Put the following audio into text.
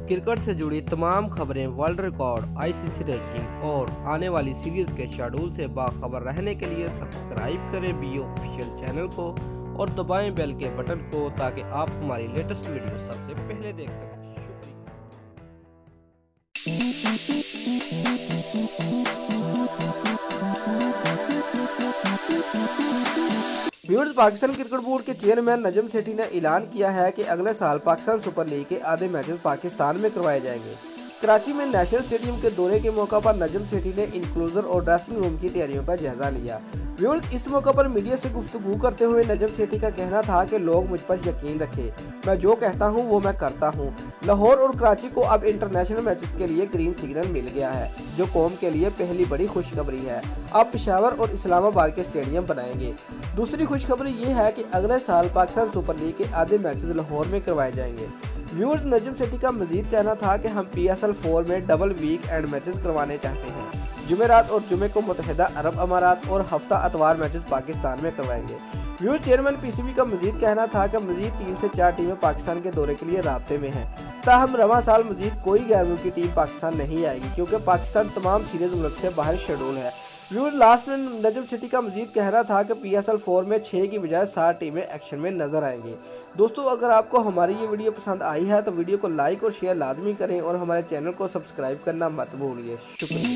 Cricket से जुड़ी तमाम खबरें, वर्ल्ड रिकॉर्ड, आईसीसी रैंकिंग और आने वाली सीरीज के शेड्यूल से बाखबर रहने के लिए सब्सक्राइब करें बी ऑफिशियल चैनल को और दबाएं बेल के बटन को ताकि आप हमारी लेटेस्ट वीडियो सबसे पहले देख सकें। व्यूअर्स, पाकिस्तान क्रिकेट बोर्ड के चेयरमैन नजम सेठी ने ऐलान किया है कि अगले साल पाकिस्तान सुपर लीग के आधे मैचेस पाकिस्तान में करवाए जाएंगे। कराची में नेशनल स्टेडियम के दौरे के मौका पर नजम सेठी ने इंक्लोजर और ड्रेसिंग रूम की तैयारियों का जायजा लिया। व्यूअर्स, इस मौका पर मीडिया से गुफ्तगू करते हुए नजम सेठी का कहना था कि लोग मुझ पर यकीन रखें, मैं जो कहता हूं वो मैं करता हूं। लाहौर और कराची को अब इंटरनेशनल मैचेस के लिए ग्रीन सिग्नल मिल गया है, जो कौम के लिए पहली बड़ी खुशखबरी है। अब पेशावर और इस्लामाबाद के स्टेडियम बनाएंगे। दूसरी खुशखबरी ये है कि अगले साल पाकिस्तान सुपर लीग के आधे मैचेस लाहौर में करवाए जाएंगे। व्यूअर्स, नजम सेठी का मजीद कहना था कि हम PSL 4 में डबल वीक एंड मैचेस करवाने चाहते हैं। जुमेरात और जुमे को मुत्तहिदा अरब अमारात और हफ्ता अतवार मैचेस पाकिस्तान में करवाएंगे। व्यूअर्स, चेयरमैन PCB का मजीद कहना था कि मजीद 3 से 4 टीमें पाकिस्तान के दौरे के लिए राब्ते में हैं। ताहम रवां साल मजीद कोई गैर मुल्की टीम पाकिस्तान नहीं आएगी, क्योंकि पाकिस्तान तमाम सीरीज मुल्क से बाहर शेड्यूल है। व्यूअर्स, लास्ट में नजम सेठी का मजीद कहना था कि PSL 4 में 6 की बजाय 7 टीमें एक्शन में नजर आएंगी। दोस्तों, अगर आपको हमारी ये वीडियो पसंद आई है तो वीडियो को लाइक और शेयर लाजमी करें और हमारे चैनल को सब्सक्राइब करना मत भूलिए। शुक्रिया।